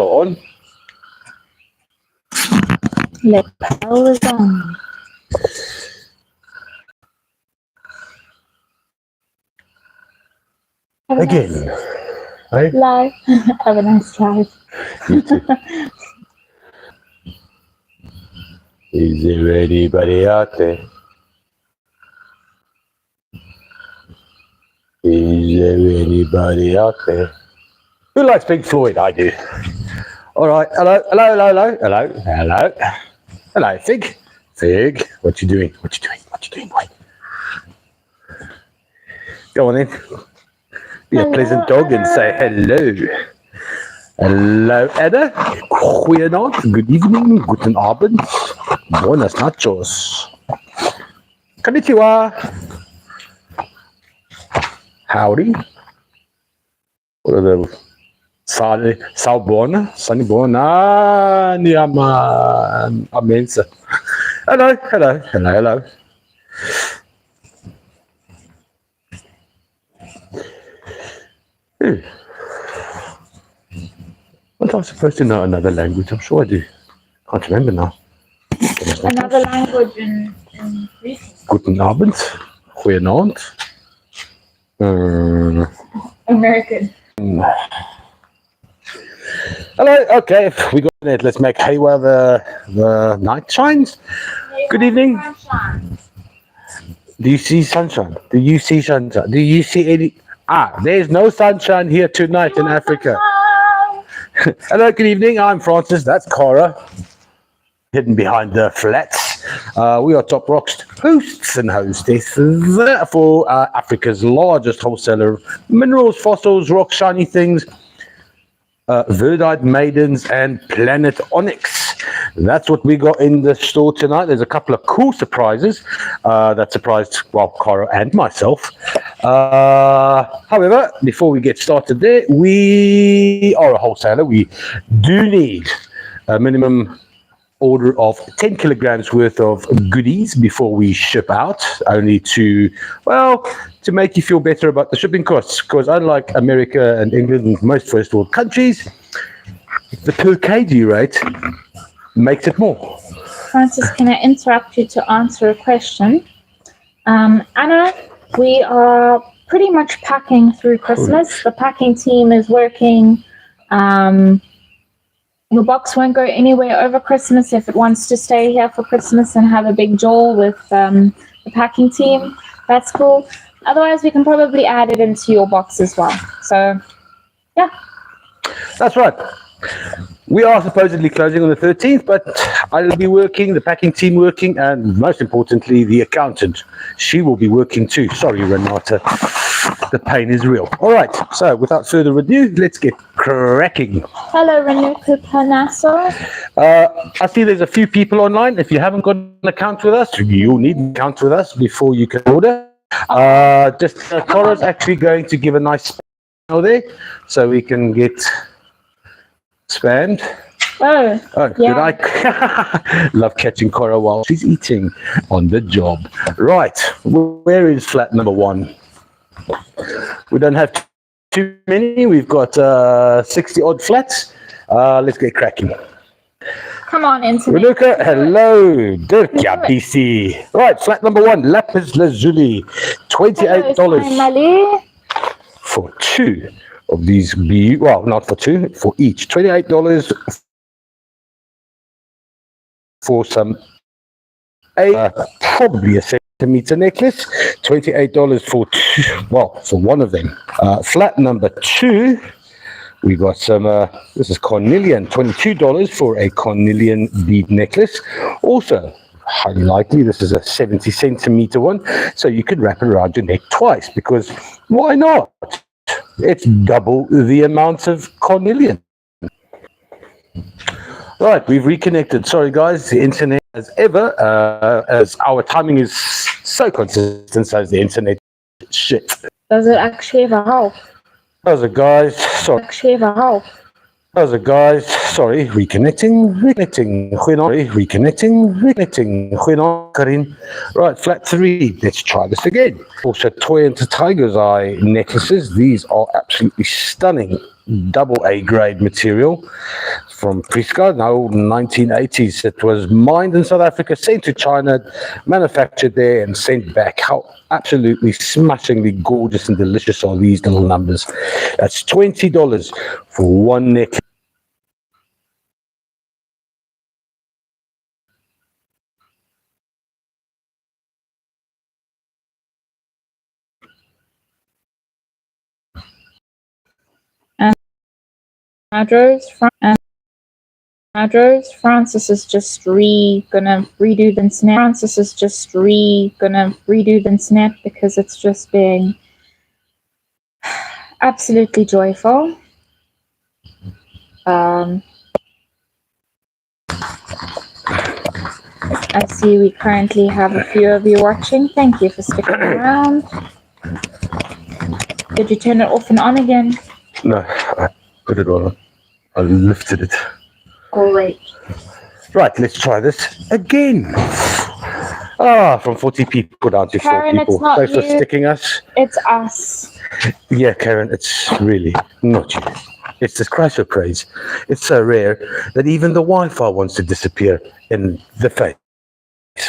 on. Let power is on. Again. Right? Live. Have a nice life. You too. Is there anybody out there? Is there anybody out there? Who likes Pink Floyd? I do. All right. Hello, hello, hello, hello, hello, hello. Hello, Fig. Fig, what you doing? What you doing? What you doing, boy? Go on then. Be a pleasant dog and say hello. Hello, Anna. Goeienaand, good evening, guten Abend, buenas noches. Konnichiwa. Howdy. What are the Salbona? Sanibona? Niama Amensa. Hello, hello, hello, hello. What am I supposed to know another language? I'm sure I do. Can't remember now. Another language in Greece. Guten Abend. Goeienaand. American. Hello, okay, we got it. Let's make hay while the night shines. Good evening. Sunshine. Do you see sunshine? Do you see sunshine? Do you see any? There's no sunshine here tonight in Africa. Hello, good evening. I'm Francis. That's Cara. Hidden behind the flats. We are Toprock's hosts and hostesses for Africa's largest wholesaler of minerals, fossils, rock, shiny things, verdite maidens, and planet onyx. That's what we got in the store tonight. There's a couple of cool surprises that surprised, well, Cara and myself. However, before we get started there, we are a wholesaler. We do need a minimum order of 10 kilograms worth of goodies before we ship out, only to make you feel better about the shipping costs, because unlike America and England and most first world countries, the per kg rate makes it more. Francis, can I interrupt you to answer a question? Anna, we are pretty much packing through Christmas. The packing team is working. Your box won't go anywhere over Christmas. If it wants to stay here for Christmas and have a big jaw with the packing team, that's cool. Otherwise, we can probably add it into your box as well. So, yeah. That's right. We are supposedly closing on the 13th, but I'll be working, the packing team working, and most importantly, the accountant. She will be working too. Sorry, Renata. The pain is real. All right. So, without further ado, let's get cracking. Hello, Renuka Panaso. I see there's a few people online. If you haven't got an account with us, you'll need an account with us before you can order. Cora's actually going to give a nice spam there, so we can get spammed. Oh, yeah. Good. I love catching Cora while she's eating on the job. Right, where is flat number 1? We don't have too many. We've got 60 odd flats. Let's get cracking. Come on, internet. Renuka, hello. Dirkia BC. Right, flat number 1, lapis lazuli, $28 for 2 of these. Well, not for 2, for each. $28 for some probably a centimeter necklace. $28 for 2, well, for one of them. Flat number 2, we got some, this is cornelian, $22 for a cornelian bead necklace. Also, highly likely this is a 70 centimeter one, so you could wrap it around your neck twice, because why not? It's double the amount of cornelian. Right, we've reconnected. Sorry, guys, the internet, as ever, as our timing is so consistent, so is the internet shit. Does it actually ever help? How's it, guys? Sorry. Actually ever help? How's it, guys? Sorry, reconnecting. Karin. Right, flat 3. Let's try this again. Also, toy and tiger's eye necklaces. These are absolutely stunning double A grade material from Frisco, now 1980s. It was mined in South Africa, sent to China, manufactured there, and sent back. How absolutely smashingly gorgeous and delicious are these little numbers? That's $20 for one necklace. Francis is just gonna redo the internet. Francis is just gonna redo the internet because it's just being absolutely joyful. I see we currently have a few of you watching. Thank you for sticking around. Did you turn it off and on again? No, I put it on. I lifted it. Great. Right, let's try this again. From 40 people down to Karen, 4 people. it's not Thanks for you. sticking us. It's us. Yeah, Karen, it's really not you. It's this Chrysler praise. It's so rare that even the Wi-Fi wants to disappear in the face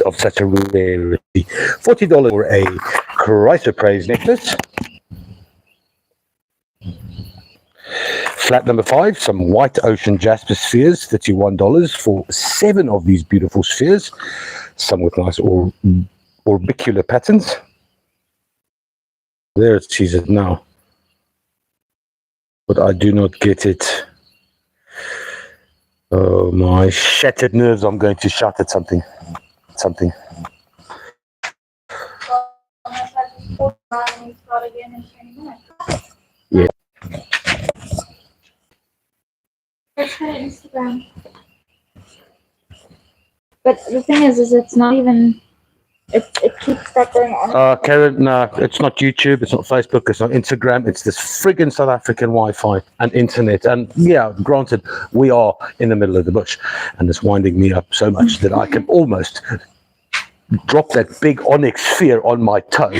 of such a rarity. $40 for a Chrysler praise necklace. Flat number 5, some white ocean jasper spheres, $31 for 7 of these beautiful spheres. Some with nice orbicular patterns. There it sees it now. But I do not get it. Oh, my shattered nerves. I'm going to shout at something. Yeah. Instagram. But the thing is it's not even. It keeps that going on. Karen, no, it's not YouTube, it's not Facebook, it's not Instagram, it's this friggin' South African Wi-Fi and internet. And yeah, granted, we are in the middle of the bush, and it's winding me up so much that I can almost drop that big onyx sphere on my toe.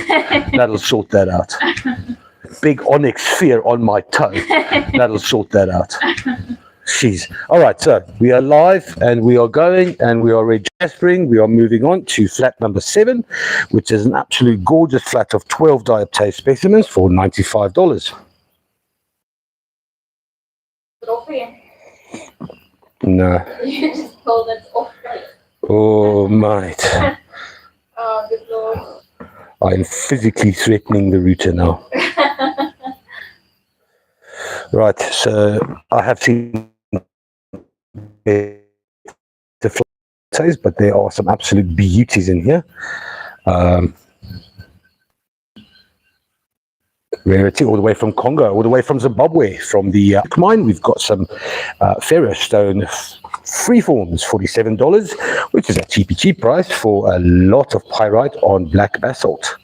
That'll sort that out. Big onyx sphere on my toe. That'll sort that out. Jeez. All right, so we are live and we are going and we are registering. We are moving on to flat number 7, which is an absolute gorgeous flat of 12 dioptase specimens for $95. No. You just told it off. Oh, mate. Oh, good Lord. I'm physically threatening the router now. Right, so I have seen the flags, but there are some absolute beauties in here. Rarity all the way from Congo, all the way from Zimbabwe, from the mine. We've got some ferrostone freeforms, $47, which is a cheap price for a lot of pyrite on black basalt.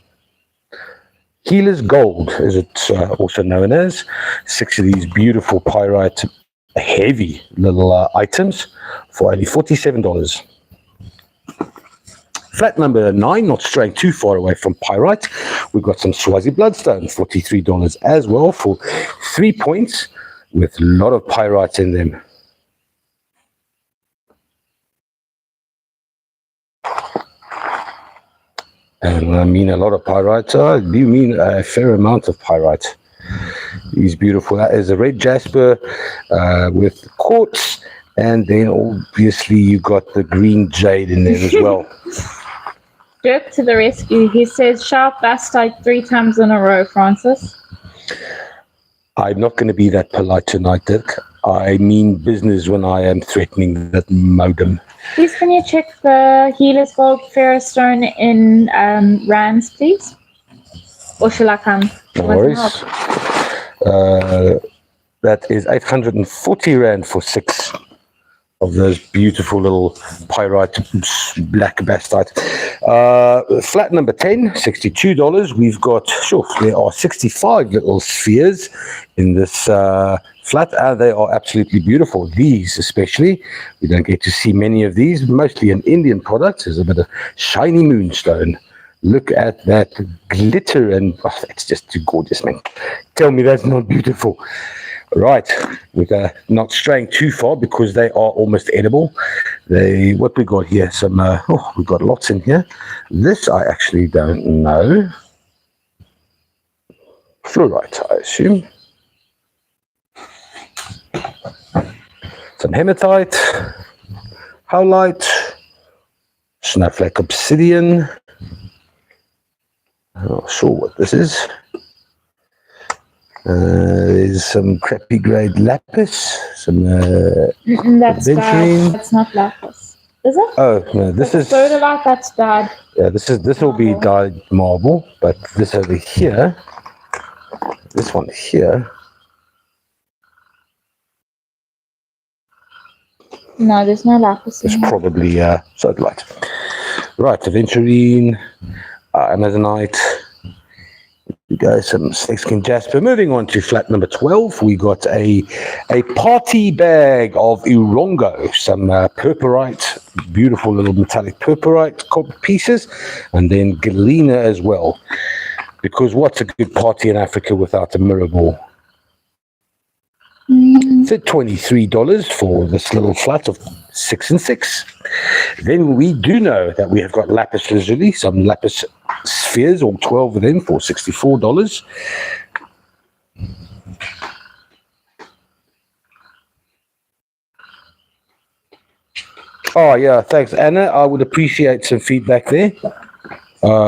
Healer's Gold, as it's also known as. 6 of these beautiful pyrite, heavy little items for only $47. Flat number 9, not straying too far away from pyrite. We've got some Swazi Bloodstone, $43 as well for 3 points with a lot of pyrite in them. And when I mean a lot of pyrite, I do mean a fair amount of pyrite. He's beautiful. That is a red jasper with quartz, and then obviously you got the green jade in there as well. Dirk to the rescue. He says sharp bastite 3 times in a row, Francis. I'm not going to be that polite tonight, Dirk. I mean business when I am threatening that modem. Please, can you check the Healer's Gold ferrostone in rands, please? Or shall I come? No worries. That is 840 rand for 6 of those beautiful little pyrite black bastite. Flat number 10, $62. We've got, there are 65 little spheres in this flat, and they are absolutely beautiful. These especially, we don't get to see many of these, mostly an Indian product. There's a bit of shiny moonstone. Look at that glitter, and it's just too gorgeous, man. Tell me that's not beautiful. Right, we're not straying too far because they are almost edible. What we got here? We got lots in here. This I actually don't know. Fluorite, I assume. Some hematite, howlite, snowflake obsidian. I'm not sure what this is. There's some crappy grade lapis, some that's aventurine. bad. That's not lapis. Is it? Oh no, this is sodalite. That's bad. Yeah, this will be dyed marble, but this over here, this one here. No, there's no lapis. It's probably sodalite. Right, aventurine, amazonite. We go some snakeskin jasper. Moving on to flat number 12, we got a party bag of Urongo, some purpurite, beautiful little metallic purpurite pieces, and then galena as well. Because what's a good party in Africa without a mirror ball? So $23 for this little flat of 6 and 6. Then we do know that we have got lapis lazuli, some lapis spheres, all 12 of them for $64. Oh yeah, thanks Anna. I would appreciate some feedback there.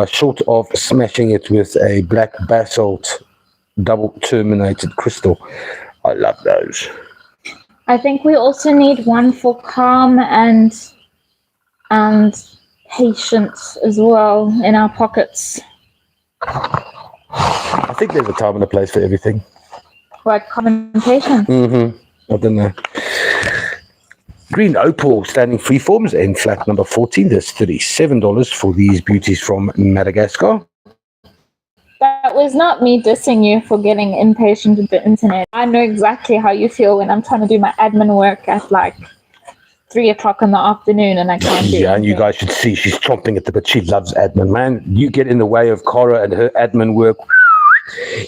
Short of smashing it with a black basalt double terminated crystal. I love those. I think we also need one for calm and patience as well in our pockets. I think there's a time and a place for everything. Like calm and patience. I don't know. Green opal standing freeforms in flat number 14. There's $37 for these beauties from Madagascar. That was not me dissing you for getting impatient with the internet. I know exactly how you feel when I'm trying to do my admin work at like 3 o'clock in the afternoon and I can't do it. Yeah, and you guys should see she's chomping at the bit. She loves admin, man. You get in the way of Cora and her admin work.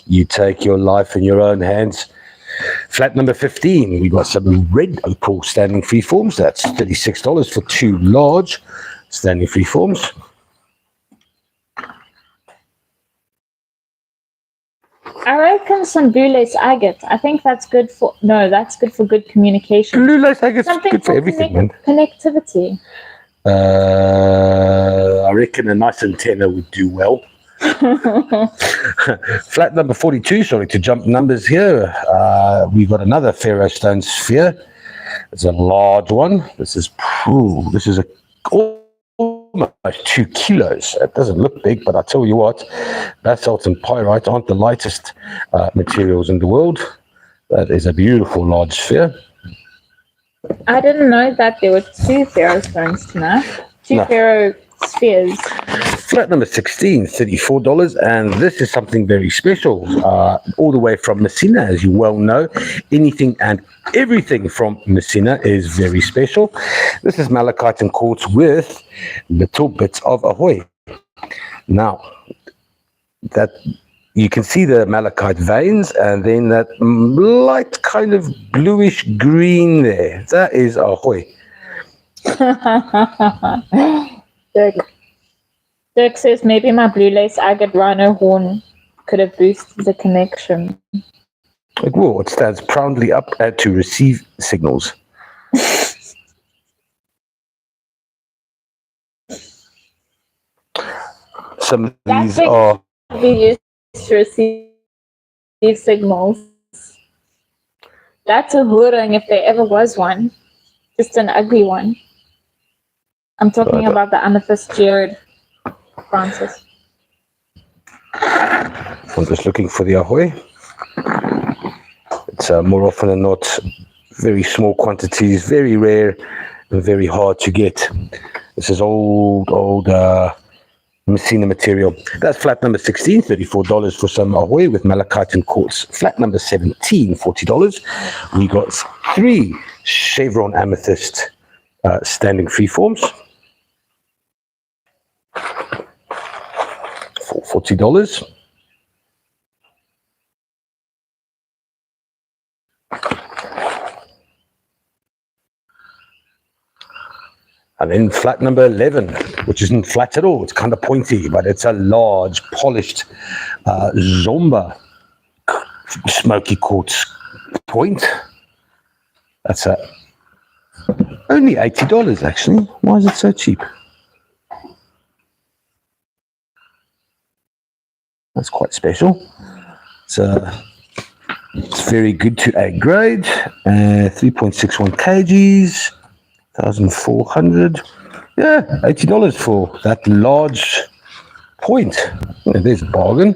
You take your life in your own hands. Flat number 15, we got some red opal standing freeforms. That's $36 for 2 large standing freeforms. I reckon some blue lace agate. I think that's good for good communication. Blue lace agate's Something good for everything, man. Connectivity. I reckon a nice antenna would do well. Flat number 42, sorry to jump numbers here. We've got another ferrostone sphere. It's a large one. This is almost 2 kilos. It doesn't look big, but I tell you what, basalt and pyrite aren't the lightest materials in the world. That is a beautiful large sphere. I didn't know that there were 2 ferrostones tonight. 2 ferrospheres. Flat number 16, $34, and this is something very special, all the way from Messina, as you well know. Anything and everything from Messina is very special. This is malachite and quartz with little bits of ahoy. Now, that you can see the malachite veins, and then that light kind of bluish green there. That is ahoy. Dirk says maybe my blue lace agate rhino horn could have boosted the connection. It will. It stands proudly up to receive signals. Some of these are be used to receive signals. That's a hoorang if there ever was one. Just an ugly one. I'm talking about the amethyst Jared Francis. I'm just looking for the ahoy. It's more often than not very small quantities, very rare and very hard to get. This is old Messina material. That's flat number 16, $34 for some ahoy with malachite and quartz. Flat number 17, $40. We got 3 chevron amethyst standing freeforms for $40. And then flat number 11, which isn't flat at all. It's kind of pointy, but it's a large, polished Zomba smoky quartz point. That's only $80, actually. Why is it so cheap? That's quite special. It's very good to A grade. 3.61 kgs, 1,400. Yeah, $80 for that large point. Yeah, there's a bargain.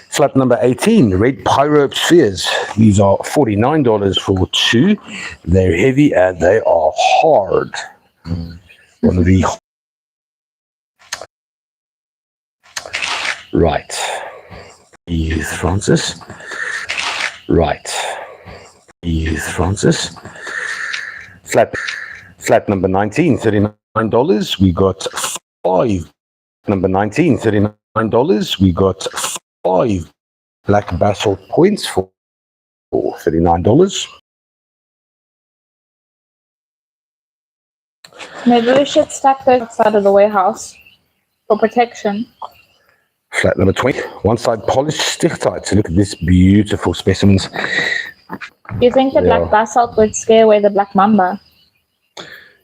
Flat number 18, red pyro spheres. These are $49 for two. They're heavy and they are hard. One of the right. Yes, Francis. Right. Yes, Francis. Flat number 19, $39. We got five. Number 19, $39. We got five black basalt points for $39. Maybe we should stack those outside of the warehouse for protection. Flat number 20, one side polished stichtite. So look at this beautiful specimens. Do you think the black basalt would scare away the black mamba?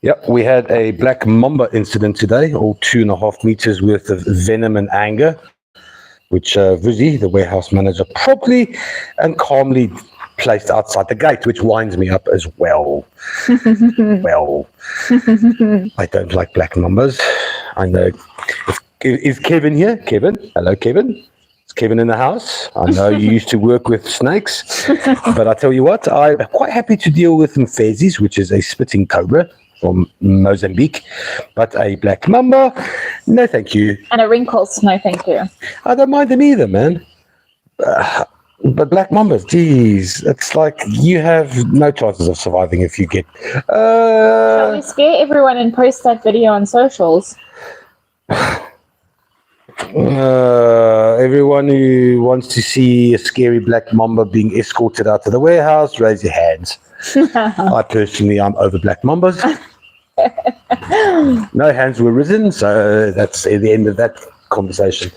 Yep, we had a black mamba incident today, all 2.5 meters worth of venom and anger, which Vizzy, the warehouse manager, promptly and calmly placed outside the gate, which winds me up as well. Well, I don't like black mambas. I know. Is Kevin here? Kevin? Hello, Kevin. Is Kevin in the house? I know you used to work with snakes, but I tell you what, I'm quite happy to deal with mfezis, which is a spitting cobra from Mozambique, but a black mamba, no thank you. And a wrinkles, no thank you. I don't mind them either, man. But black mambas, geez, it's like you have no chances of surviving if you get... Shall we scare everyone and post that video on socials? Everyone who wants to see a scary black mamba being escorted out to the warehouse, raise your hands. I personally, I'm over black mambas. No hands were risen, so that's the end of that conversation.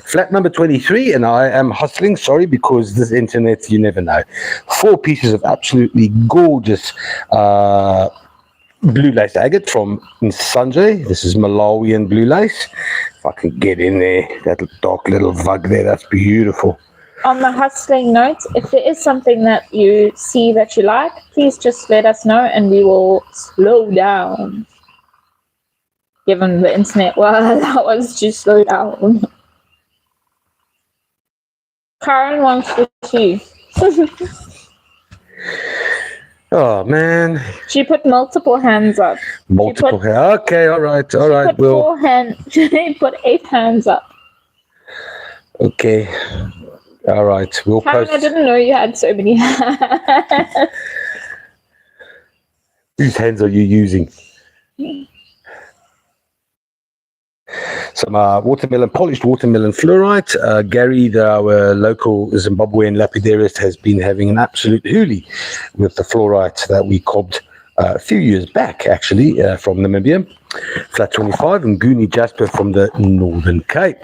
Flat number 23, and I am hustling, sorry, because this internet, you never know. 4 pieces of absolutely gorgeous blue lace agate from Sanjay. This is Malawian blue lace. If I can get in there, that dark little vug there, that's beautiful. On the hustling note, if there is something that you see that you like, please just let us know and we will slow down. Given the internet, well, that was to slow down. Karen wants to see. Oh, man. She put multiple hands up. Multiple hands. Okay, all right. She put 8 hands up. Okay. All right. We'll Karen, post. I didn't know you had so many hands. Whose hands are you using? Some polished watermelon fluorite. Gary, our local Zimbabwean lapidarian, has been having an absolute hoolie with the fluorite that we cobbed a few years back, actually, from Namibia. Flat 25, and Goonie Jasper from the Northern Cape.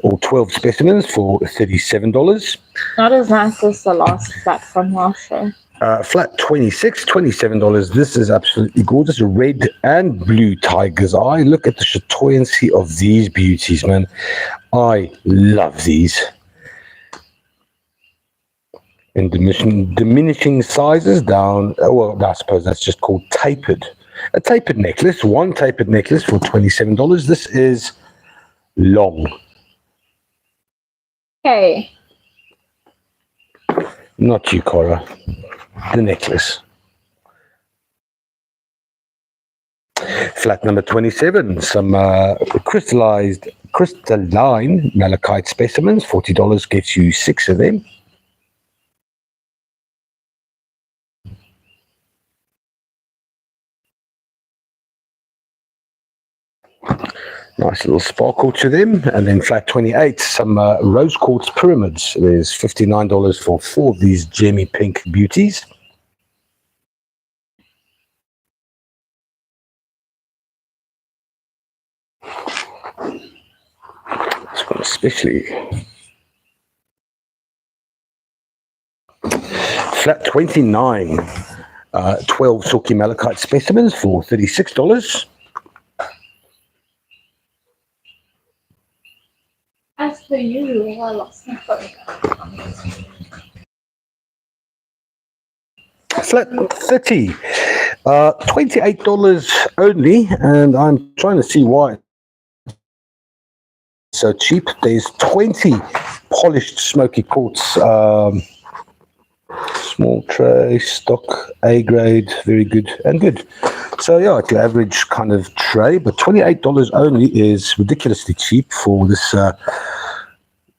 All 12 specimens for $37. Not as nice as the last flat from last show. Flat 26, $27. This is absolutely gorgeous. Red and blue tiger's eye. Look at the chatoyancy of these beauties, man. I love these. In diminishing sizes down, well, I suppose that's just called tapered. A tapered necklace, one tapered necklace for $27. This is long. Okay. Not you, Cora. The necklace. Flat number 27, some crystalline malachite specimens. $40 gets you 6 of them. Nice little sparkle to them. And then flat 28, some rose quartz pyramids. There's $59 for 4 of these gemmy pink beauties. This one especially. Flat 29, 12 silky malachite specimens for $36. As per usual, I lost my phone. Flat 30, $28 only, and I'm trying to see why it's so cheap. There's 20 polished smoky quartz, small tray, stock, A grade, very good and good. So yeah, like your average kind of tray, but $28 only is ridiculously cheap for this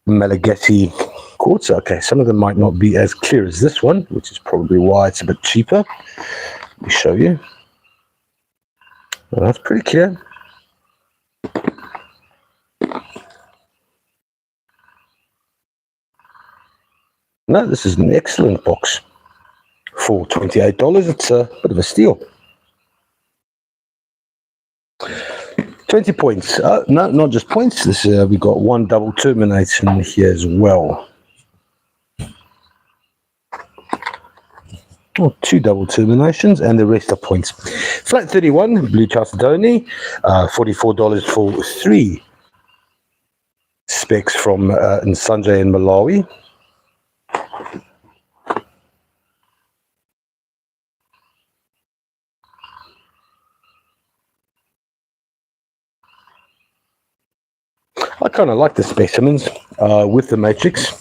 Malagasy quartz. Okay, some of them might not be as clear as this one, which is probably why it's a bit cheaper. Let me show you. Well, that's pretty clear. No, this is an excellent box. For $28, it's a bit of a steal. 20 points. No, not just points. This we got one double termination here as well. Oh, 2 double terminations, and the rest are points. Flat 31, blue Chalcedony, $44 for 3 specs from Nsanje in Malawi. I kind of like the specimens with the matrix.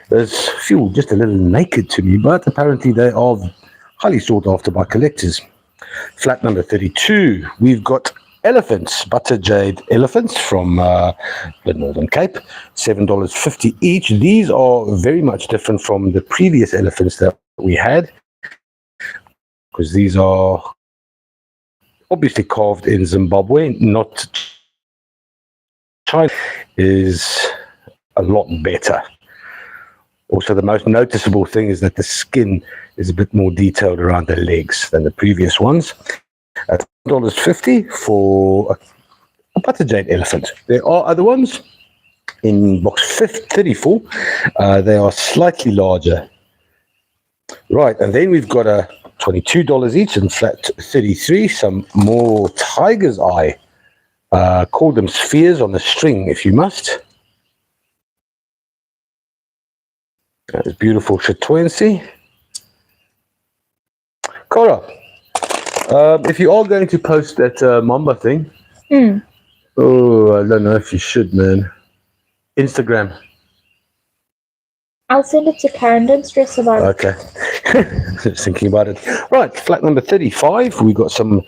There's few just a little naked to me, but apparently they are highly sought after by collectors. Flat number 32, we've got elephants, butter jade elephants from the Northern Cape, $7.50 each. These are very much different from the previous elephants that we had, because these are obviously carved in Zimbabwe, not China. Is a lot better. Also, the most noticeable thing is that the skin is a bit more detailed around the legs than the previous ones. At $1.50 for a butter jade elephant. There are other ones in box 34. They are slightly larger. Right, and then we've got a $22 each in flat 33. Some more tiger's eye. Call them spheres on a string if you must. That is beautiful Chatoensi. Cora, if you are going to post that Mamba thing, oh, I don't know if you should, man. Instagram. I'll send it to Karen. Don't stress about it. Okay. Just thinking about it. Right, flat number 35. We got some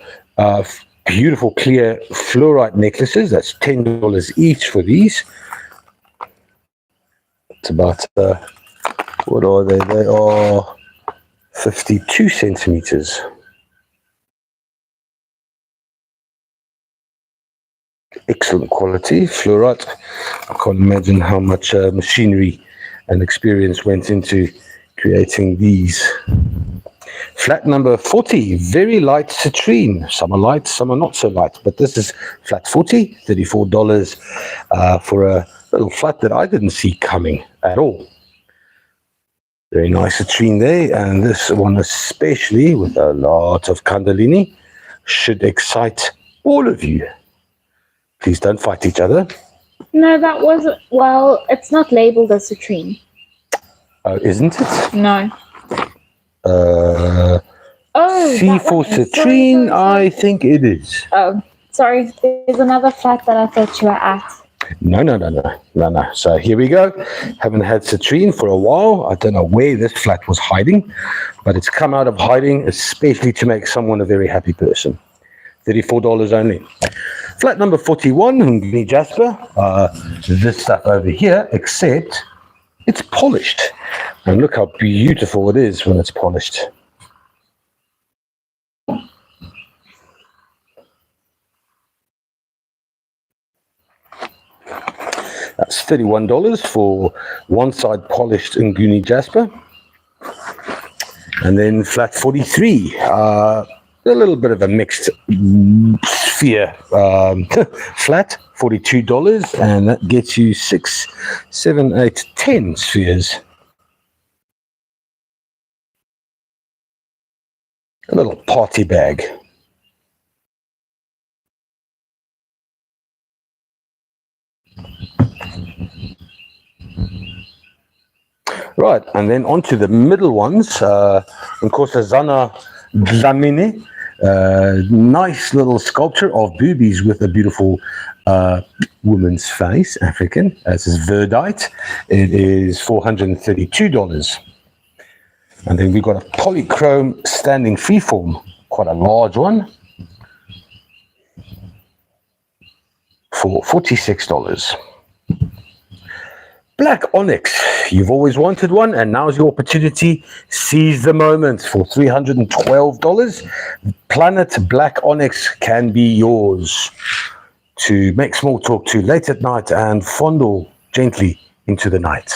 beautiful clear fluorite necklaces. That's $10 each for these. It's about what are they? They are 52 centimeters. Excellent quality fluorite. I can't imagine how much machinery and experience went into creating these. Flat number 40, very light citrine. Some are light, some are not so light, but this is flat 40, $34 for a little flat that I didn't see coming at all. Very nice citrine there, and this one especially with a lot of Kundalini should excite all of you. Please don't fight each other. No, that wasn't. Well, it's not labeled as citrine. Oh, isn't it? No. C for citrine, sorry. I think it is. Oh, sorry. There's another flat that I thought you were at. No. So here we go. Haven't had citrine for a while. I don't know where this flat was hiding, but it's come out of hiding, especially to make someone a very happy person. $34 only. Flat number 41, me Jasper. This stuff over here, except it's polished. And look how beautiful it is when it's polished. That's $31 for one side polished Nguni Jasper. And then flat 43, a little bit of a mixed sphere flat, $42, and that gets you 6, 7, 8, 10 spheres. A little party bag. Right, and then onto the middle ones. Of course, Zana Dlamini, nice little sculpture of boobies with a beautiful woman's face, African. This is Verdite. It is $432. And then we've got a polychrome standing freeform, quite a large one, for $46. Black onyx, you've always wanted one, and now's your opportunity. Seize the moment for $312. Planet Black Onyx can be yours to make small talk to late at night and fondle gently into the night,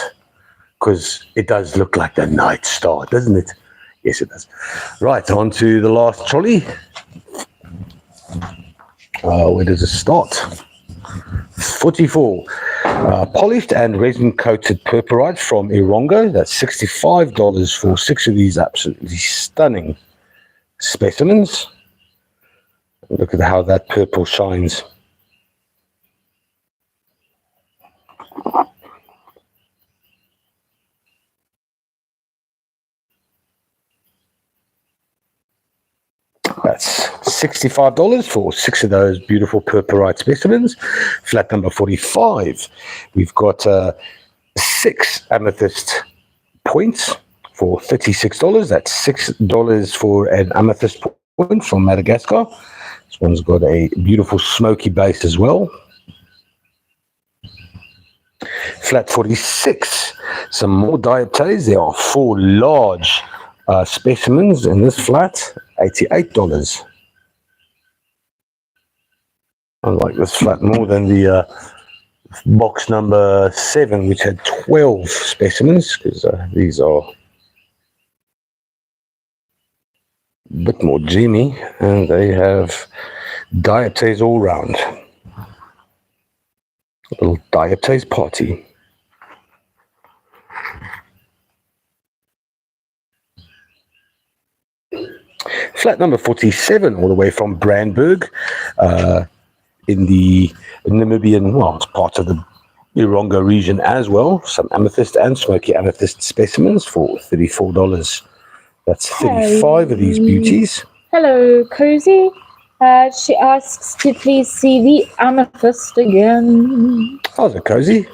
because it does look like the night star, doesn't it? Yes, it does. Right, on to the last trolley. Where does it start? 44. Polished and resin-coated purpurite from Irongo. That's $65 for 6 of these absolutely stunning specimens. Look at how that purple shines. That's $65 for 6 of those beautiful purpurite specimens. Flat number 45. We've got 6 amethyst points for $36. That's $6 for an amethyst point from Madagascar. This one's got a beautiful smoky base as well. Flat 46. Some more diaptase. There are 4 large specimens in this flat. $88. I like this flat more than the box number 7, which had 12 specimens, because these are a bit more dreamy, and they have diaptase all round. A little diaptase party. Flat number 47, all the way from Brandberg, in the Namibian, well, it's part of the Irongo region as well. Some amethyst and smoky amethyst specimens for $34. That's 35 of these beauties. Hello, Cozy. She asks to please see the amethyst again. How's it, Cozy?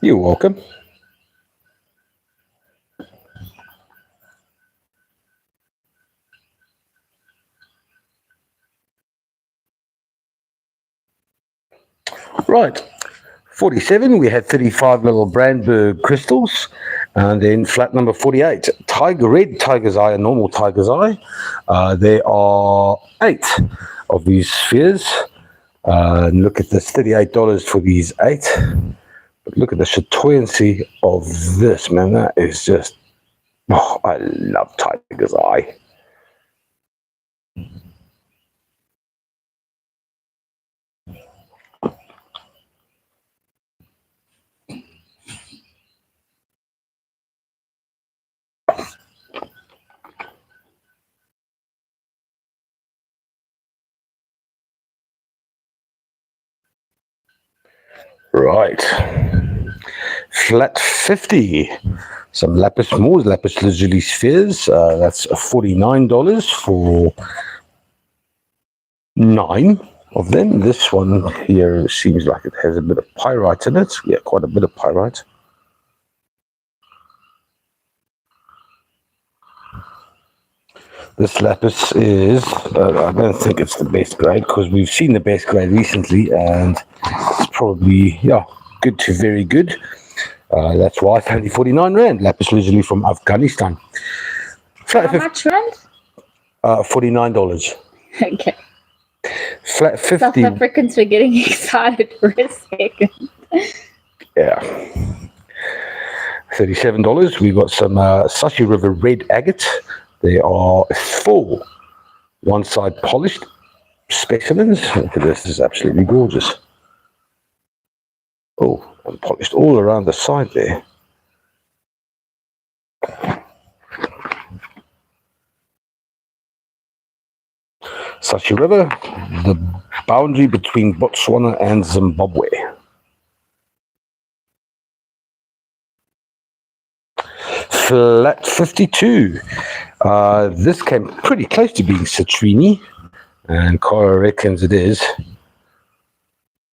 You're welcome. Right, 47, we had 35 little Brandberg crystals, and then flat number 48, red tiger's eye, a normal tiger's eye. There are 8 of these spheres. And look at this, $38 for these 8. But look at the chatoyancy of this, man. That is just, oh, I love tiger's eye. Right. flat 50. Some lapis lazuli spheres. That's $49 for 9 of them. This one here seems like it has a bit of pyrite in it. Yeah, quite a bit of pyrite. This lapis is, I don't think it's the best grade because we've seen the best grade recently and it's probably, yeah, good to very good. That's why it's only 49 Rand. Lapis lazuli from Afghanistan. How much Rand? $49. Okay. Flat 50. South Africans were getting excited for a second. Yeah. $37. We've got some Sashi River red agate. They are full, one side polished specimens. Look at this, this is absolutely gorgeous. Oh, and polished all around the side there. Sashi River, the boundary between Botswana and Zimbabwe. Flat 52. This came pretty close to being citrine, and Cara reckons it is.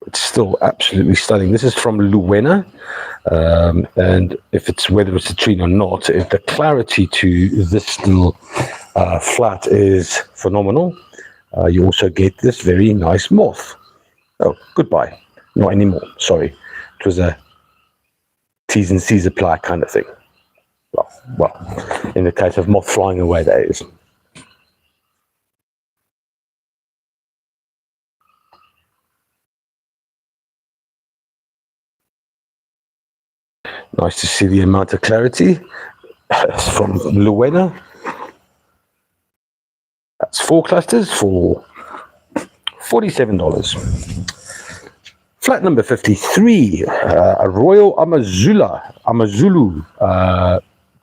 It's still absolutely stunning. This is from Luwena, and if it's whether it's citrine or not, if the clarity to this little flat is phenomenal. You also get this very nice moth. Oh, goodbye. Not anymore. Sorry. It was a T's and C's apply kind of thing. Well, in the case of moth flying away, that is. Nice to see the amount of clarity. It's from Luwena. That's 4 clusters for $47. Flat number 53, a Royal Amazulu,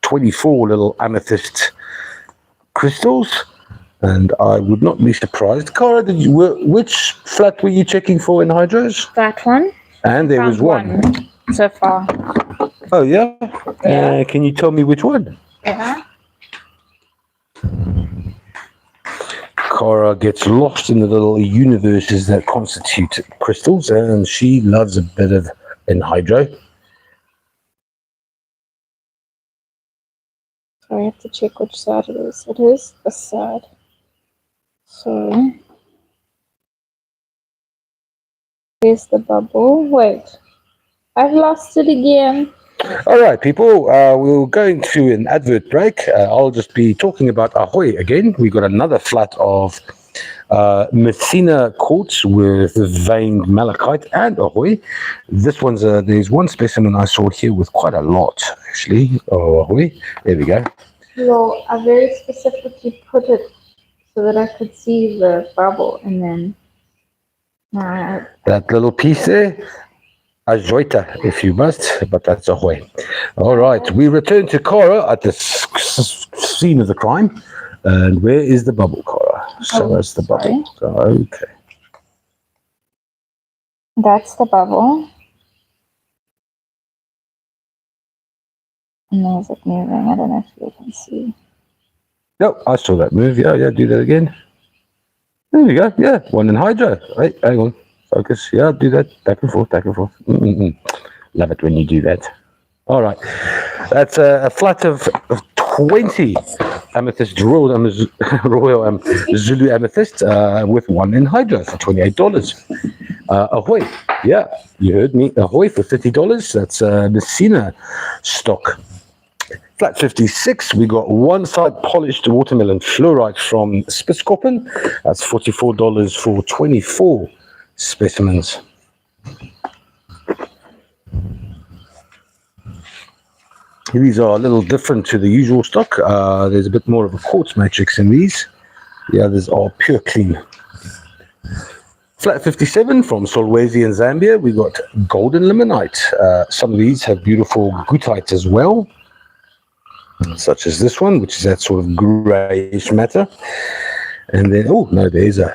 24 little amethyst crystals, and I would not be surprised. Cara, which flat were you checking for in hydros? That one. And there was one so far. Oh yeah? Can you tell me which one? Yeah. Cara gets lost in the little universes that constitute crystals, and she loves a bit of anhydro. So I have to check which side it is. It is this side. So there's the bubble. Wait, I've lost it again. All right, people, we're going through an advert break. I'll just be talking about Ahoy again. We got another flat of Messina quartz with veined malachite and Ahoy. This one's there's one specimen I saw here with quite a lot, actually. Oh, Ahoy. There we go. Well, I very specifically put it so that I could see the bubble, and then that little piece there. Ajoita, if you must, but that's Ahoy. All right, we return to Cara at the scene of the crime. And where is the bubble, Cara? So that's the bubble. Okay. That's the bubble. And there's it moving. I don't know if you can see. Yep, I saw that move. Yeah, do that again. There we go. Yeah, one in hydro. Right, hang on. Focus. Yeah, do that. Back and forth, back and forth. Love it when you do that. All right. That's a flat of 20 amethyst, Royal Zulu amethyst with one in hydro for $28. Ahoy. Yeah, you heard me. Ahoy for $30. That's Messina stock. Flat 56, we got one side polished watermelon fluorite from Spitzkoppen. That's $44 for 24 specimens. These are a little different to the usual stock. There's a bit more of a quartz matrix in these. The others are pure clean. Flat 57 from Solwezi in Zambia, we got golden limonite. Some of these have beautiful goethite as well, such as this one, which is that sort of grayish matter. And then, oh no, there's a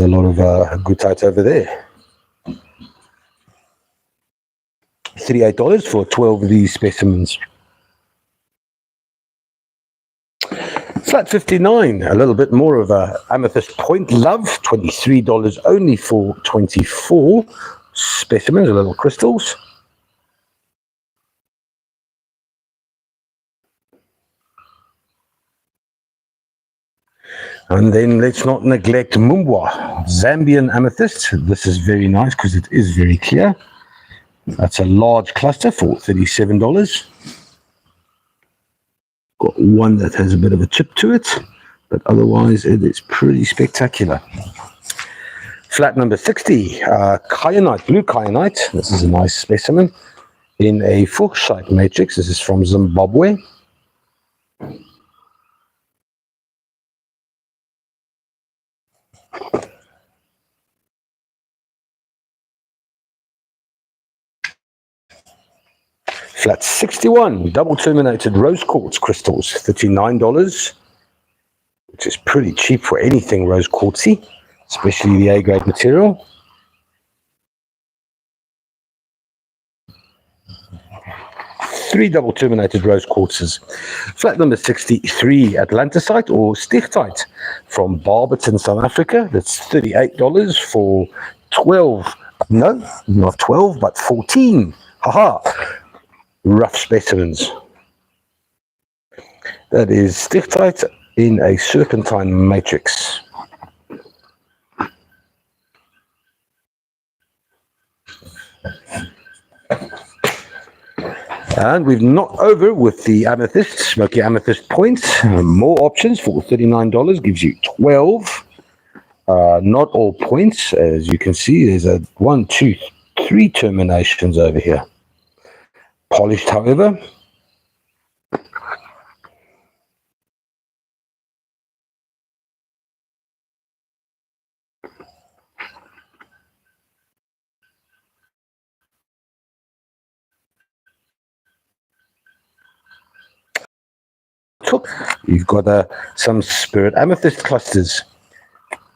lot of goethite over there. $38 for 12 of these specimens. Flat 59, a little bit more of a amethyst point love, $23 only for 24 specimens, little crystals. And then let's not neglect Mumbwa, Zambian amethyst. This is very nice because it is very clear. That's a large cluster for $37. Got one that has a bit of a chip to it, but otherwise it is pretty spectacular. Flat number 60, kyanite, blue kyanite. This is a nice specimen in a Forsyth matrix. This is from Zimbabwe. Flat 61, double terminated rose quartz crystals, $39, which is pretty cheap for anything rose quartzy, especially the A-grade material. Three double terminated rose quartzes. Flat number 63, Atlantisite or Stichtite from Barberton, South Africa. That's $38 for 12, no, not 12, but 14. Haha. Rough specimens. That is Stichtite in a serpentine matrix. And we've not over with the amethyst, smoky amethyst points. More options for $39, gives you 12. Not all points, as you can see. There's a 1, 2, 3 terminations over here. Polished, however. You've got some spirit amethyst clusters.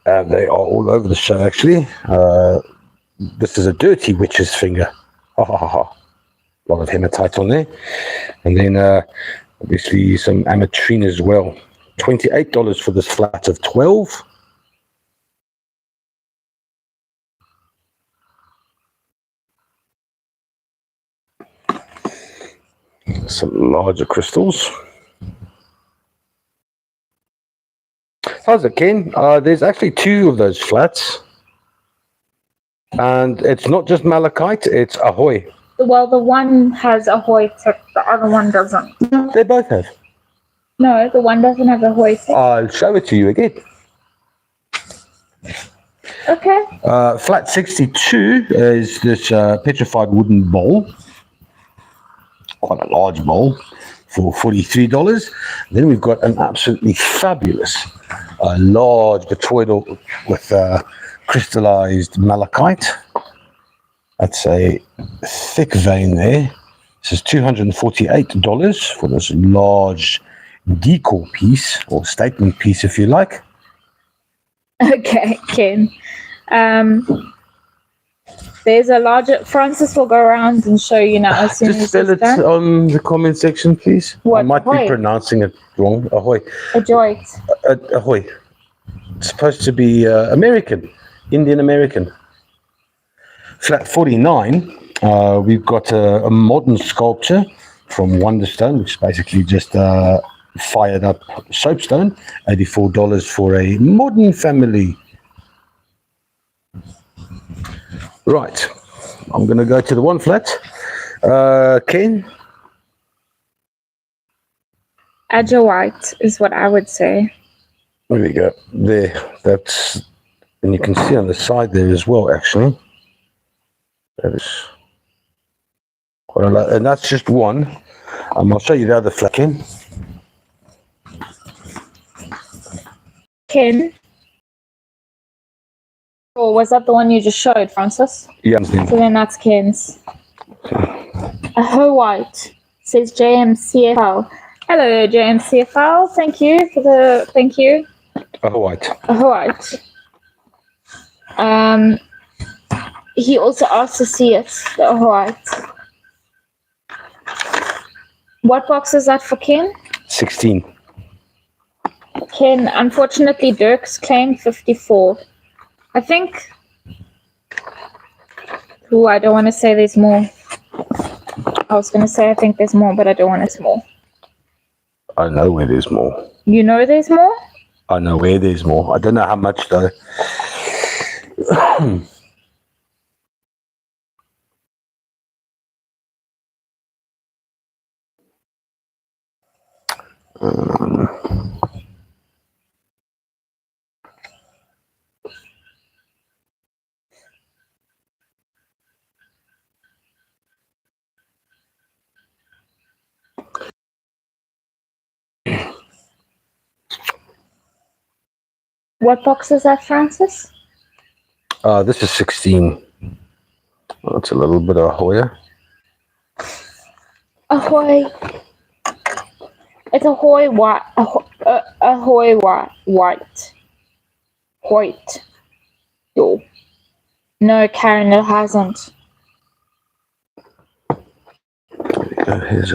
They are all over the show, actually. This is a dirty witch's finger. Ha ha ha ha. A lot of hematite on there. And then obviously some ametrine as well. $28 for this flat of 12. Some larger crystals. How's it, Ken? There's actually 2 of those flats. And it's not just malachite, it's ahoy. Well, the one has a Ahoy tip, the other one doesn't. No, they both have. No, the one doesn't have a Ahoy tip. I'll show it to you again. Okay. Flat 62 is this petrified wooden bowl. Quite a large bowl for $43. Then we've got an absolutely fabulous large botoidal with crystallized malachite. That's a thick vein there. This is $248 for this large decor piece, or statement piece if you like. Okay, Ken. There's a larger... Francis will go around and show you now as soon Just as spell it done. on the comment section, please. What? I might Ahoy? be pronouncing it wrong. Ahoy. Adroit. Ahoy. It's supposed to be American, Indian American. Flat 49, we've got a modern sculpture from Wonderstone, which is basically just fired up soapstone, $84 for a modern family. Right, I'm going to go to the one flat. Ken? Adroit is what I would say. There we go. There, that's, and you can see on the side there as well, actually. That is quite a lot, and that's just one. I'll show you the other flat, Ken. Ken? Or was that the one you just showed, Francis? Yeah. So then that's Ken's. A white says JMCFL. Hello, JMCFL. Thank you for the thank you. A white. A white. He also asked to see it. The white. What box is that for Ken? 16. Ken, unfortunately, Dirk's claimed 54. I think... Ooh, I don't want to say there's more. I was going to say I think there's more, but I don't want to say more. I know where there's more. You know there's more? I know where there's more. I don't know how much, though. What box is that, Francis? This is 16. Well, it's a little bit of Hoya. Ahoy. It's Ahoy white. Ahoy white. White. Yo. No, Karen, it hasn't. Here's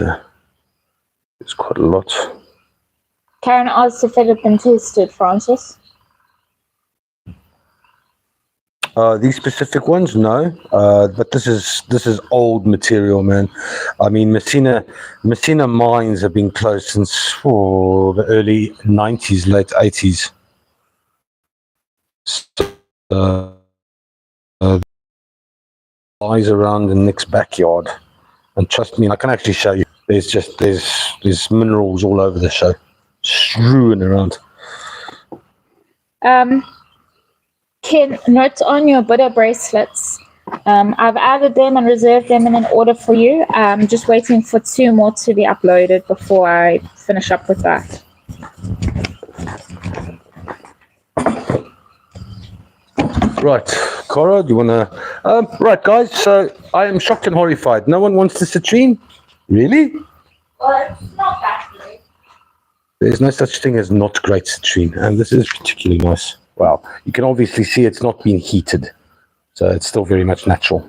quite a lot. Karen asked if it had been tested, Francis. These specific ones, no. But this is old material, man. I mean, Messina mines have been closed since the early 90s, late 80s. Lies around in Nick's backyard, and trust me, I can actually show you. There's minerals all over the show, strewn around. Ken, note on your Buddha bracelets. I've added them and reserved them in an order for you. I'm just waiting for 2 more to be uploaded before I finish up with that. Right, Cora, do you want to... right, guys, so I am shocked and horrified. No one wants the citrine? Really? Well, it's not that great. There's no such thing as not great citrine, and this is particularly nice. Wow, you can obviously see it's not been heated, so it's still very much natural.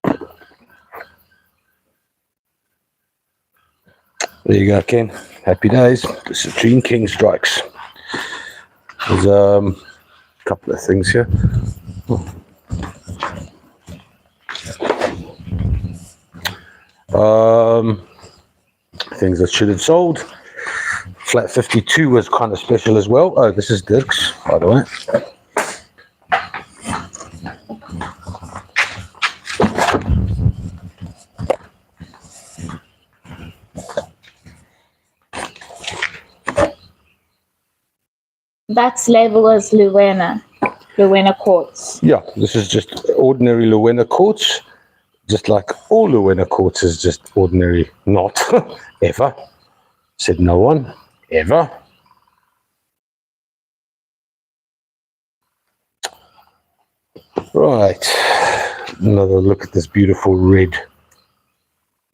There you go, Ken. Happy days. The citrine king strikes. There's a couple of things here. Things that should have sold. Flat 52 was kind of special as well. Oh, this is Dirk's, by the way. That's labeled as Luena quartz. Yeah, this is just ordinary Luena quartz. Just like all Luena quartz is just ordinary, not ever. Said no one, ever. Right, another look at this beautiful red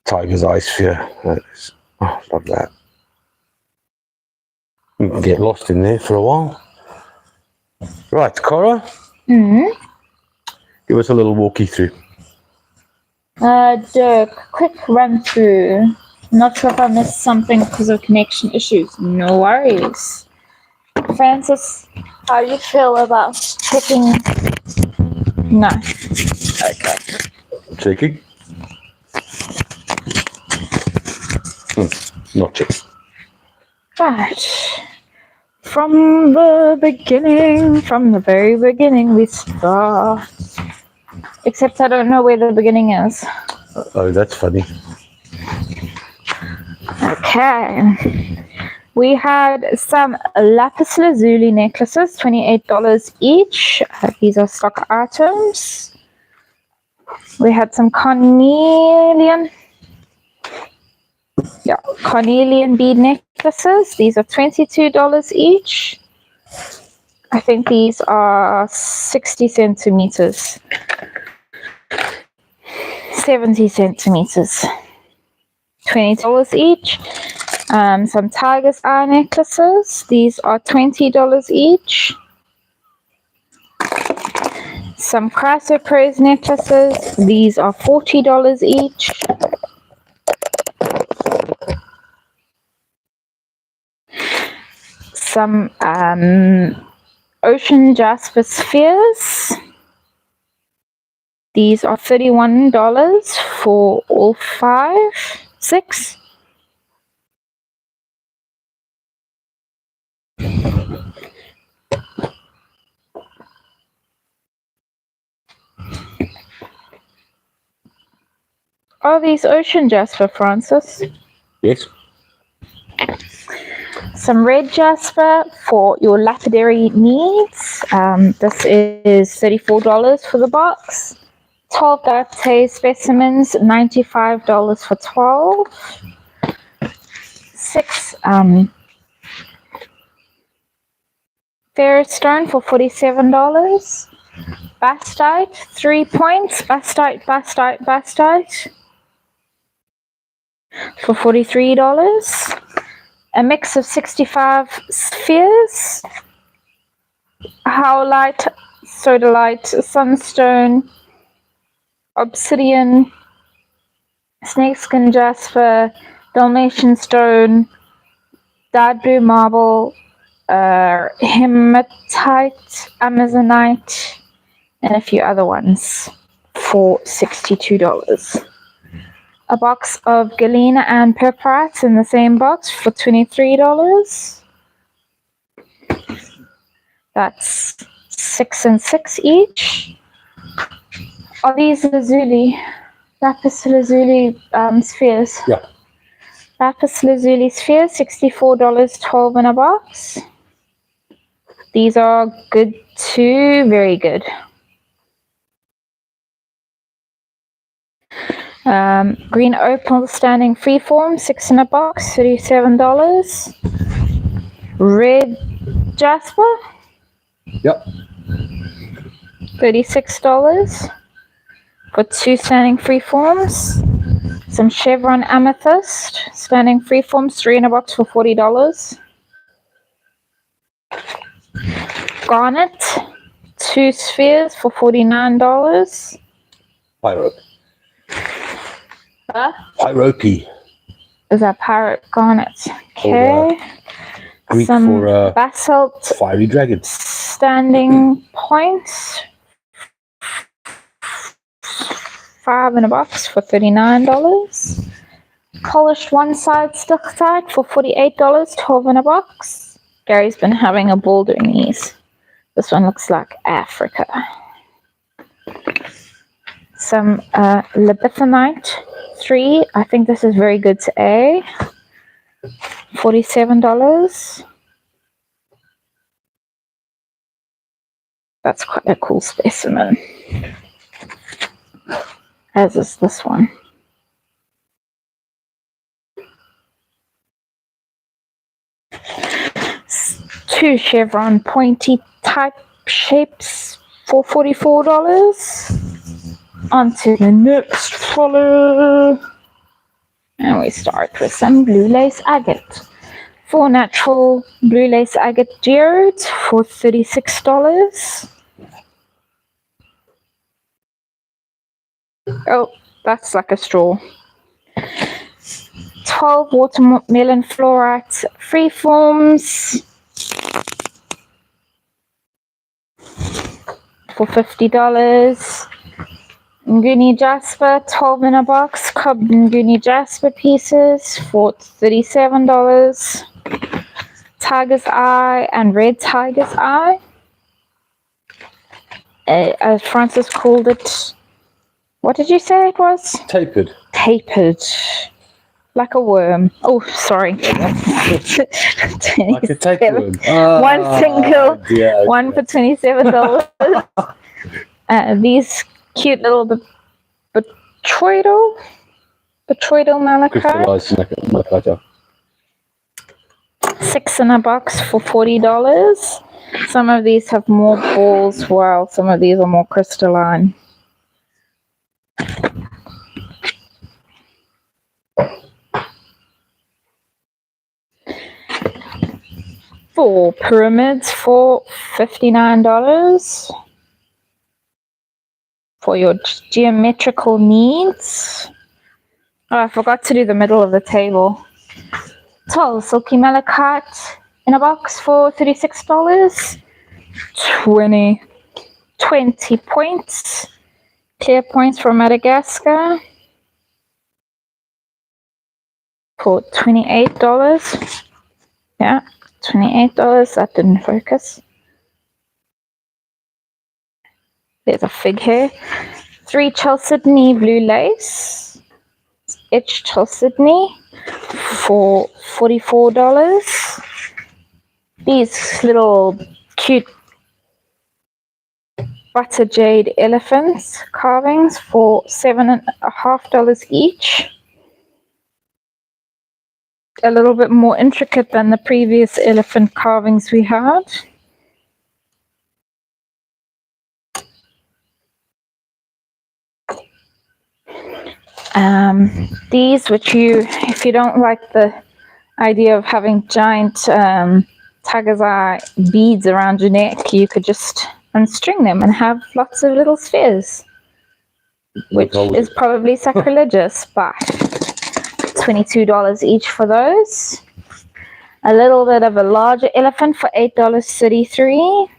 tiger's eye sphere. Oh, love that. You can get lost in there for a while. Right, Cora. Give us a little walkie through. Dirk, quick run through. Not sure if I missed something because of connection issues. No worries. Francis, how do you feel about checking? No. Okay. Checking? Not checking. Right. From the very beginning, we start. Except I don't know where the beginning is. Oh, that's funny. Okay. We had some lapis lazuli necklaces, $28 each. These are stock items. We had some carnelian bead necklaces. These are $22 each. I think these are 60 centimeters. 70 centimeters. $20 each. Some tiger's eye necklaces. These are $20 each. Some chrysoprase necklaces. These are $40 each. some ocean jasper spheres. These are $31 for all 6. Are these ocean jasper, Francis? Yes. Some red jasper for your lapidary needs. This is $34 for the box. 12 Date specimens, $95 for 12. 6 ferrous stone for $47. Bastite, 3 points. Bastite for $43. A mix of 65 spheres. Howlite, sodalite, sunstone, obsidian, snakeskin jasper, Dalmatian stone, dyed blue marble, hematite, amazonite, and a few other ones for $62. A box of galena and purpurite in the same box for $23. That's 6 and 6 each. Are these lapis lazuli spheres? Yeah. Lapis lazuli spheres, $64, 12 in a box. These are good too, very good. Green opal standing freeform, 6 in a box, $37. Red jasper, Yep. $36 for 2 standing freeforms. Some chevron amethyst standing freeforms, 3 in a box for $40. Garnet, 2 spheres for $49. Pyrope. Huh? Pyrope. Is that pirate garnet? Okay. Greek Some for basalt fiery dragon. standing points, 5 in a box for $39. Polished one side stalactite for $48, 12 in a box. Gary's been having a ball doing these. This one looks like Africa. Some libethenite 3. I think this is very good to A. $47. That's quite a cool specimen. As is this one. Two chevron pointy type shapes for $44. On to the next trolley. And we start with some blue lace agate. 4 natural blue lace agate geodes for $36. Oh, that's like a straw. 12 watermelon fluorite freeforms for $50. Nguni jasper, 12 in a box. Cobb Nguni jasper pieces for $37. Tiger's eye and red tiger's eye. As Francis called it, what did you say it was? Tapered. Tapered. Like a worm. Oh, sorry. Like a tapeworm. One single, dear. one for $27. These cute little Botroidal malachite. Crystallized malachite. 6 in a box for $40. Some of these have more balls, while some of these are more crystalline. Four pyramids for $59 for your geometrical needs. Oh, I forgot to do the middle of the table. Tall silky malachite, in a box for $36. 20 points. Clear points from Madagascar for $28. Yeah, $28. That didn't focus. There's a fig here. 3 Chalcedony blue lace. Etched Chalcedony for $44. These little cute butter jade elephants carvings for $7.50 each. A little bit more intricate than the previous elephant carvings we had. These, which if you don't like the idea of having giant tiger's eye beads around your neck, you could just unstring them and have lots of little spheres, which is probably sacrilegious, but $22 each for those. A little bit of a larger elephant for $8.33.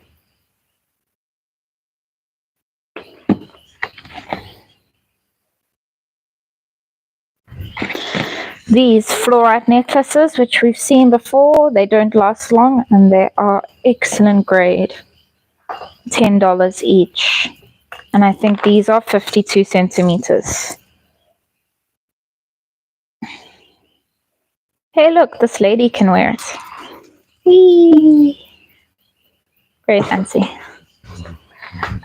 These fluorite necklaces, which we've seen before, they don't last long and they are excellent grade. $10 each. And I think these are 52 centimeters. Hey, look, this lady can wear it. Whee! Very fancy.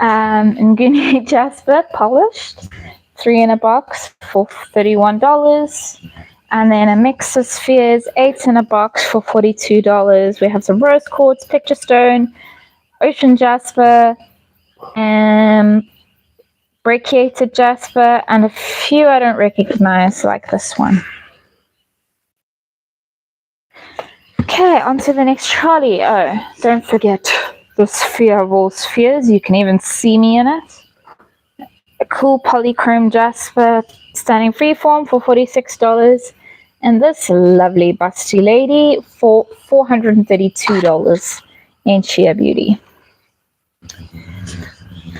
Nguni Jasper, polished. 3 in a box for $31. And then a mix of spheres, 8 in a box for $42. We have some rose quartz, picture stone, ocean jasper, and brachiated jasper, and a few I don't recognize, like this one. Okay, on to the next trolley. Oh, don't forget the sphere of all spheres. You can even see me in it. A cool polychrome jasper standing freeform for $46. And this lovely busty lady for $432 in sheer beauty.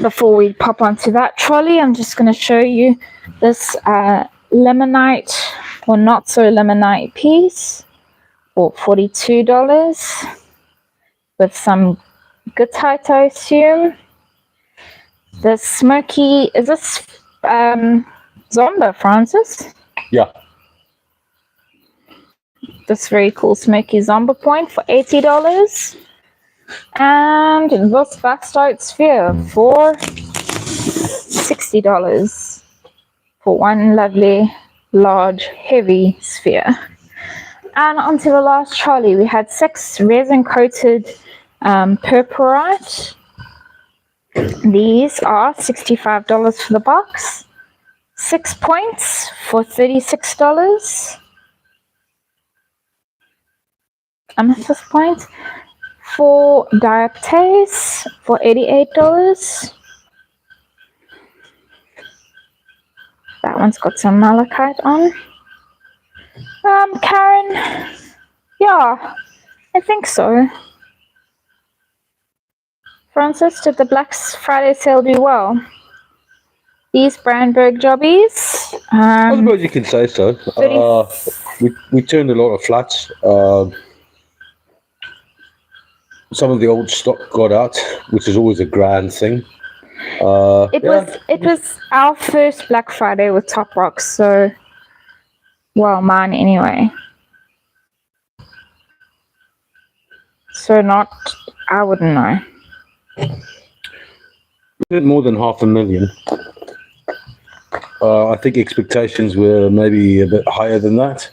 Before we pop onto that trolley, I'm just going to show you this limonite or not so limonite piece for $42 with some goethite, I assume. The smoky, is this Zomba, Francis? Yeah. This very cool smoky Zomba point for $80. And this bastite sphere for $60 for one lovely, large, heavy sphere. And onto the last trolley, we had 6 resin-coated purpurite. These are $65 for the box. 6 points for $36. Amethyst point. 4 dioptase for $88. That one's got some malachite on. Karen, yeah, I think so. Francis, did the Black Friday sale do well? These Brandberg jobbies. I suppose you can say so. We turned a lot of flats. Some of the old stock got out, which is always a grand thing. It was our first Black Friday with Toprock, so mine anyway. So I wouldn't know. We did more than 500,000. I think expectations were maybe a bit higher than that,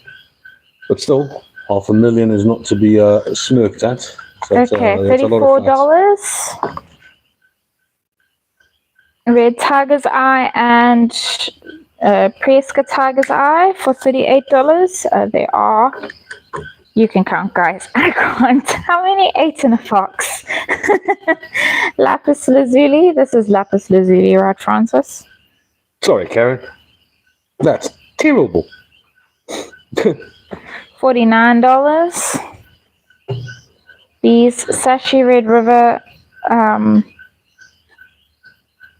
but still, 500,000 is not to be smirked at. So okay, $34. Red Tiger's Eye and Preska Tiger's Eye for $38. They are. You can count, guys. I can't. How many 8 in a box? Lapis lazuli. This is lapis lazuli, right, Francis? Sorry, Karen. That's terrible. $49. These Sashi Red River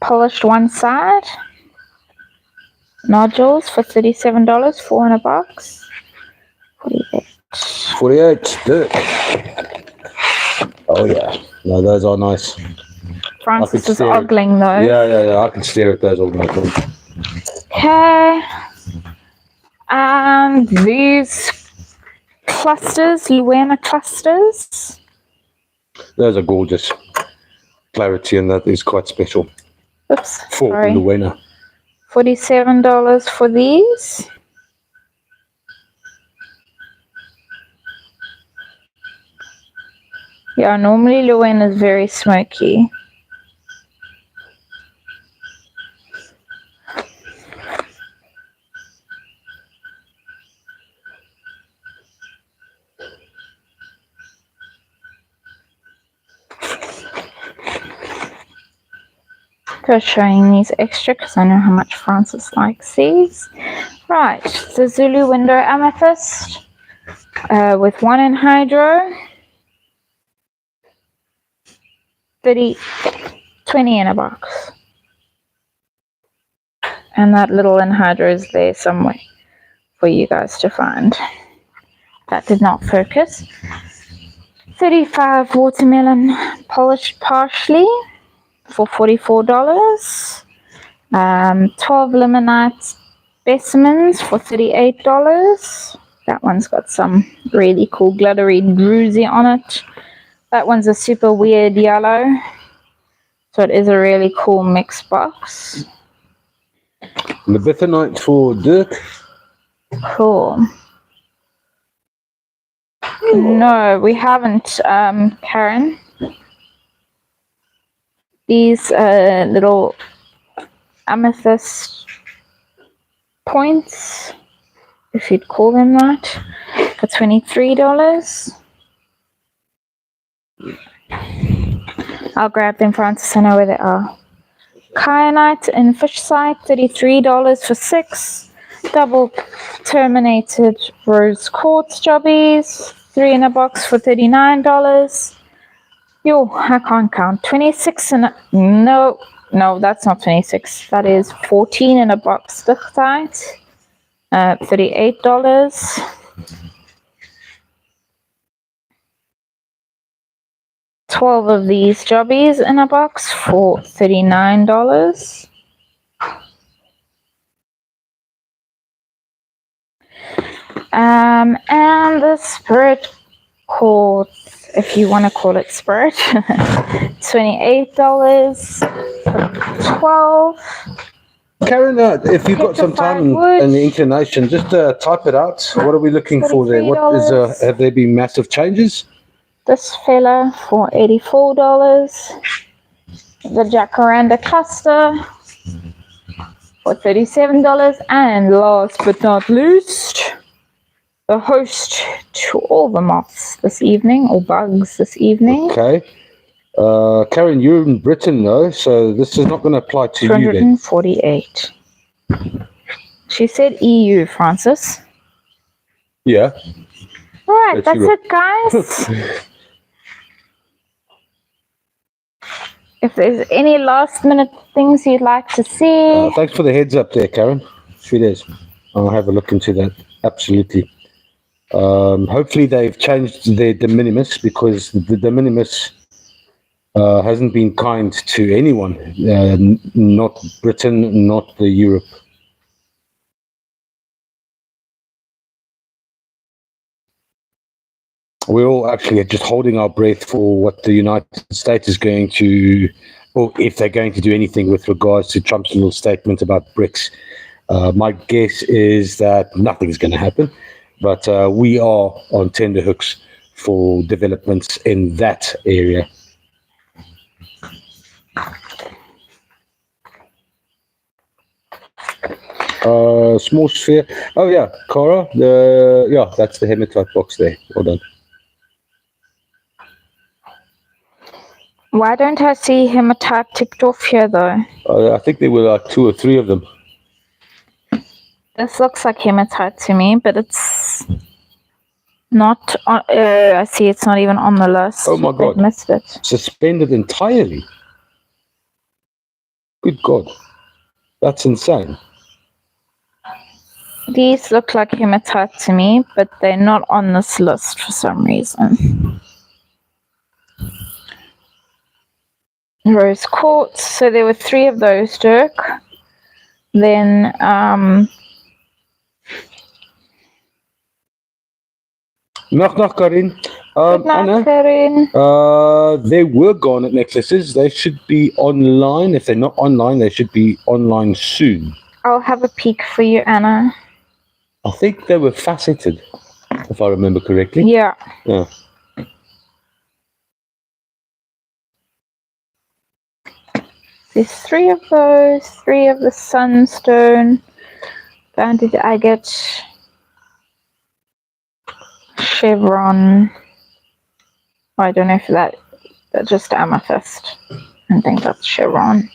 polished one side nodules for $37, 400 bucks. 48. 48. Dirk. Oh yeah. No, those are nice. Francis is ogling those. Yeah. I can stare at those all night long. Okay. And these clusters, Luana clusters. Those are gorgeous. Clarity in that is quite special. Oops, For sorry. Luana. $47 for these. Yeah, normally Luana is very smoky. Just showing these extra because I know how much Francis likes these. Right, the Zulu window amethyst with one anhydro. 20 in a box. And that little anhydro is there somewhere for you guys to find. That did not focus. 35 watermelon polished partially for $44. 12 limonite specimens for $38. That one's got some really cool glittery druzy on it. That one's a super weird yellow. So it is a really cool mix box. The Bethanite for Dirk. Cool. No, we haven't, Karen. These little amethyst points, if you'd call them that, for $23. I'll grab them, Francis. I know where they are. Kyanite and fish sight, $33 for 6. Double terminated rose quartz jobbies, 3 in a box for $39. Yo, I can't count. 26 and no, that's not 26. That is 14 in a box. Dichtite, $38. $12 of these jobbies in a box for $39. And the spirit quartz, if you want to call it spirit, $28 for 12. Karen, if you've got some time and the inclination, just type it out. What are we looking for there? What is? Have there been massive changes? This fella for $84. The jacaranda cluster for $37. And last but not least, the host to all the moths this evening, or bugs this evening. Okay. Karen, you're in Britain though, so this is not going to apply to you then. 248. She said EU, Francis. Yeah. All right, that's it, guys. If there's any last minute things you'd like to see. Thanks for the heads up there, Karen. Sweet as. I'll have a look into that. Absolutely. Hopefully they've changed their de minimis, because the de minimis hasn't been kind to anyone, not Britain, not the Europe. We're all actually just holding our breath for what the United States is going to, or if they're going to do anything with regards to Trump's little statement about BRICS. My guess is that nothing's going to happen, but we are on tenterhooks for developments in that area. Small sphere. Oh yeah, Cara. That's the hematite box there. Well done. Why don't I see hematite ticked off here though? I think there were like 2 or 3 of them. This looks like hematite to me, but it's Not on. I see. It's not even on the list. Oh my God. They've missed it. Suspended entirely. Good God. That's insane. These look like hematite to me, but they're not on this list for some reason. Rose quartz. So there were 3 of those, Dirk. Then Knock, Karin. good night, Anna, Karin. they were garnet necklaces. They should be online. If they're not online, they should be online soon. I'll have a peek for you, Anna. I think they were faceted, if I remember correctly. Yeah. Yeah. There's 3 of those, 3 of the sunstone, banded agate, chevron. I don't know if that's just amethyst. I think that's chevron.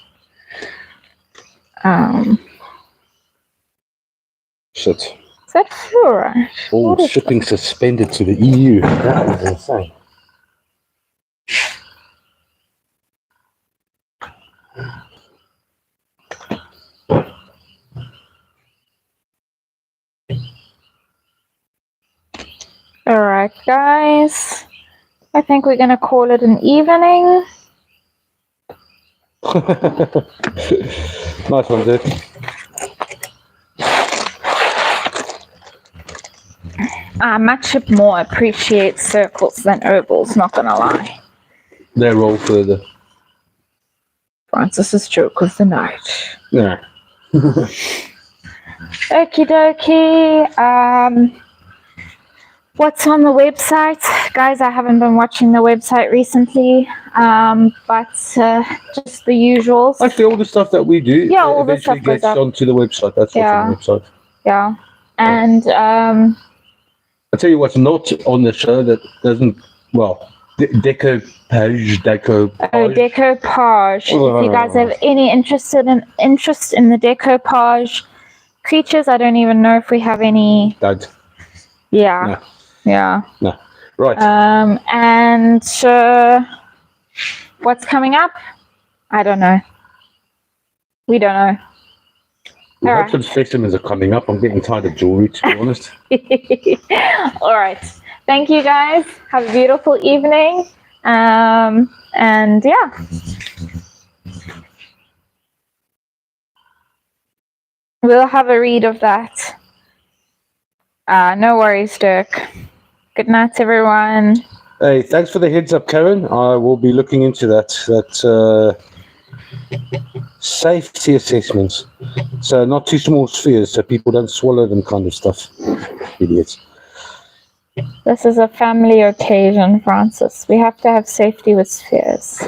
Shit. Is that fluorite? All shipping suspended to the EU. That is insane. Alright, guys. I think we're going to call it an evening. Nice one, dude. I much more appreciate circles than ovals, not going to lie. They roll further. Francis's joke of the night. Yeah. Okie dokie. What's on the website? Guys, I haven't been watching the website recently, but just the usuals. Actually, all the stuff that we do all the eventually stuff goes gets up. onto the website. That's what's on the website. Yeah. And I'll tell you what's not on the show that doesn't, well, decoupage. Decoupage. If you guys have any interest in the decoupage creatures, I don't even know if we have any. Don't. Yeah. No. Yeah. No. Right. And what's coming up? I don't know. We don't know. We All hope right. some specimens are coming up. I'm getting tired of jewelry, to be honest. All right. Thank you, guys. Have a beautiful evening. And yeah. We'll have a read of that. No worries, Dirk. Good night, everyone. Hey, thanks for the heads up, Karen. I will be looking into that safety assessments. So not too small spheres, so people don't swallow them, kind of stuff. Idiots. This is a family occasion, Francis. We have to have safety with spheres.